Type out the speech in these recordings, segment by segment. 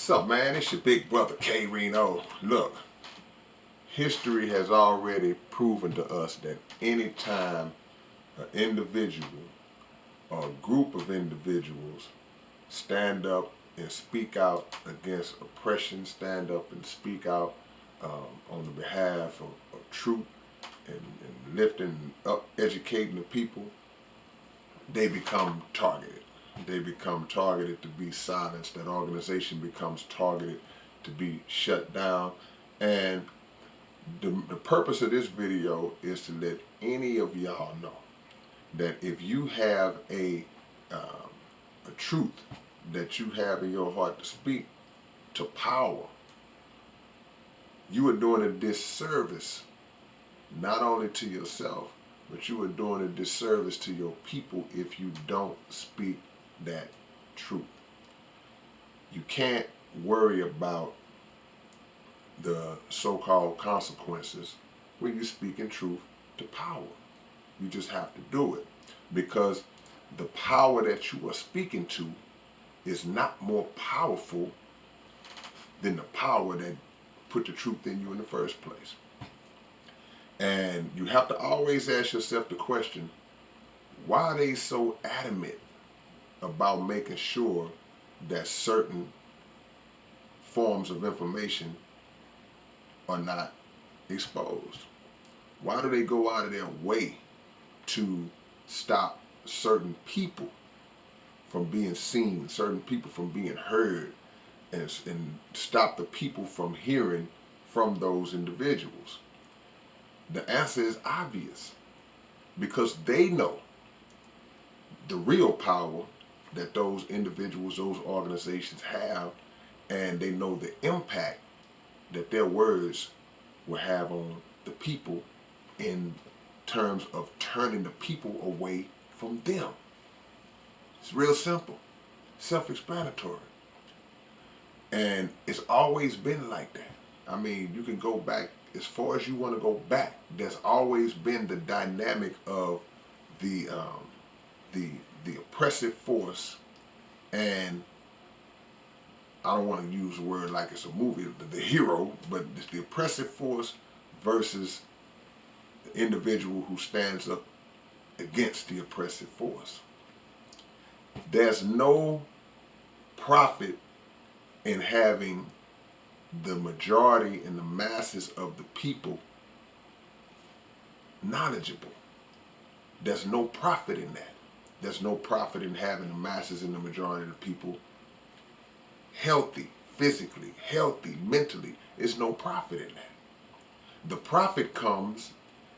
What's up, man? It's your big brother K-Rino. Look, history has already proven to us that anytime an individual or a group of individuals stand up and speak out against oppression, stand up and speak out on the behalf of truth and lifting up, educating the people, they become targeted. They become targeted to be silenced. That organization becomes targeted to be shut down. And the purpose of this video is to let any of y'all know that if you have a truth that you have in your heart to speak to power, you are doing a disservice not only to yourself, but you are doing a disservice to your people if you don't speak that truth. You can't worry about the so-called consequences when you're speaking truth to power. You just have to do it, because the power that you are speaking to is not more powerful than the power that put the truth in you in the first place. And you have to always ask yourself the question, why are they so adamant about making sure that certain forms of information are not exposed? Why do they go out of their way to stop certain people from being seen, certain people from being heard, and stop the people from hearing from those individuals? The answer is obvious, because they know the real power that those individuals, those organizations have, and they know the impact that their words will have on the people in terms of turning the people away from them. It's real simple, self-explanatory. And it's always been like that. I mean, you can go back as far as you want to go back. There's always been the dynamic of the oppressive force, and I don't want to use a word like it's a movie, the hero, but it's the oppressive force versus the individual who stands up against the oppressive force. There's no profit in having the majority and the masses of the people knowledgeable. There's no profit in that. There's no profit in having the masses and the majority of the people healthy, physically, healthy, mentally. There's no profit in that. The profit comes,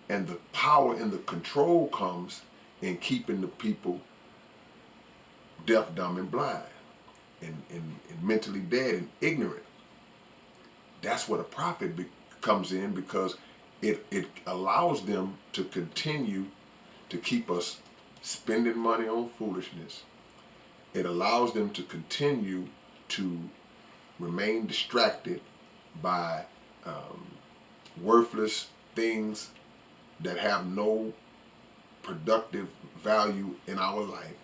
and the power and the control comes in keeping the people deaf, dumb, and blind, and mentally dead and ignorant. That's where the profit comes in, because it allows them to continue to keep us spending money on foolishness. It allows them to continue to remain distracted by worthless things that have no productive value in our life.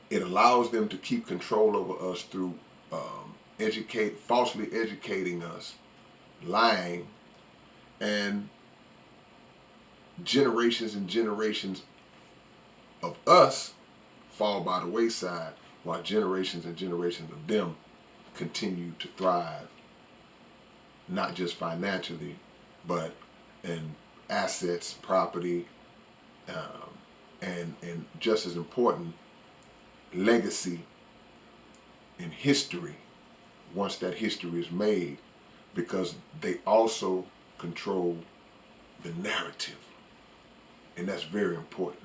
It allows them to keep control over us through falsely educating us, lying, and generations and generations of us fall by the wayside, while generations and generations of them continue to thrive, not just financially, but in assets, property, and just as important, legacy and history, once that history is made, because they also control the narrative. And that's very important,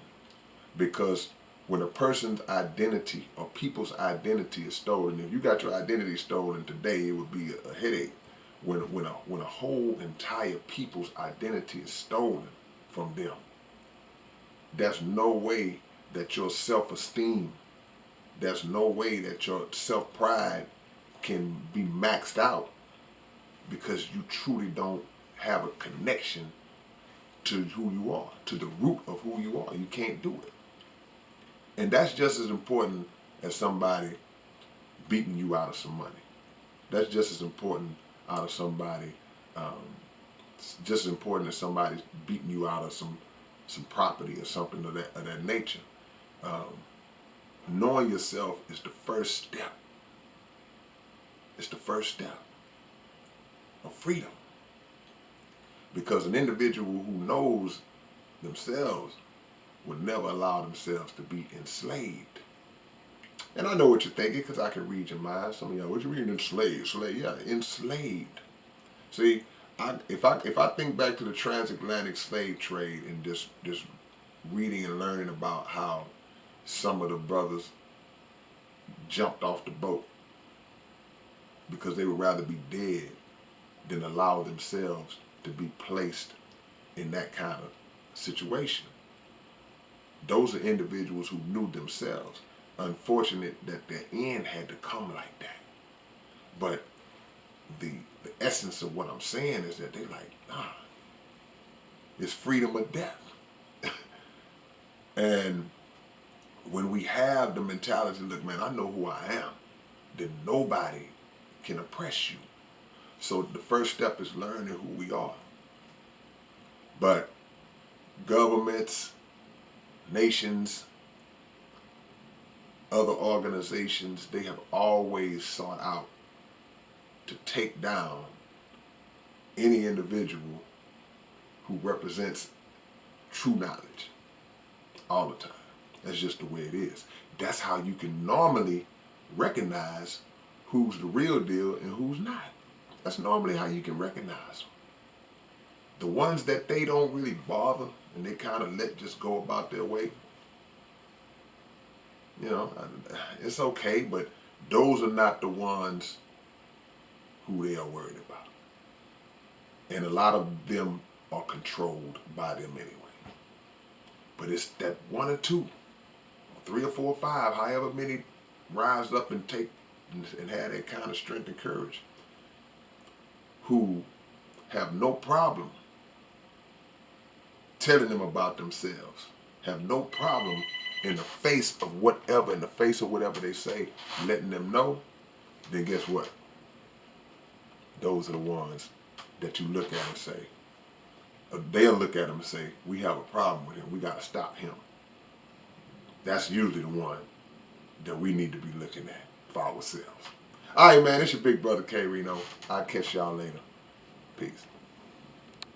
because when a person's identity or people's identity is stolen, if you got your identity stolen today, it would be a headache. When a whole entire people's identity is stolen from them, there's no way that your self-esteem, there's no way that your self-pride can be maxed out, because you truly don't have a connection to who you are, to the root of who you are. You can't do it. And that's just as important as somebody beating you out of some money. That's just as important out of somebody, um, just as important as somebody beating you out of some property or something of that nature. Um, Knowing yourself is the first step. It's the first step of freedom. Because an individual who knows themselves would never allow themselves to be enslaved. And I know what you're thinking because I can read your mind. Some of y'all, what you mean enslaved? Slave? Yeah, enslaved. See, if I think back to the transatlantic slave trade and just reading and learning about how some of the brothers jumped off the boat because they would rather be dead than allow themselves to be placed in that kind of situation. Those are individuals who knew themselves. Unfortunate that their end had to come like that. But the essence of what I'm saying is that they like, nah, it's freedom or death. And when we have the mentality, look, man, I know who I am, then nobody can oppress you. So the first step is learning who we are. But governments, nations, other organizations, they have always sought out to take down any individual who represents true knowledge all the time. That's just the way it is. That's how you can normally recognize who's the real deal and who's not. That's normally how you can recognize them. The ones that they don't really bother and they kind of let just go about their way, you know, it's okay, but those are not the ones who they are worried about. And a lot of them are controlled by them anyway. But it's that one or two, 3 or 4 or 5, however many rise up and take and have that kind of strength and courage, who have no problem telling them about themselves, have no problem in the face of whatever they say, letting them know, then guess what? Those are the ones that you look at and say, they'll look at them and say, we have a problem with him. We got to stop him. That's usually the one that we need to be looking at for ourselves. All right, man, it's your big brother K-Rino. I'll catch y'all later. Peace.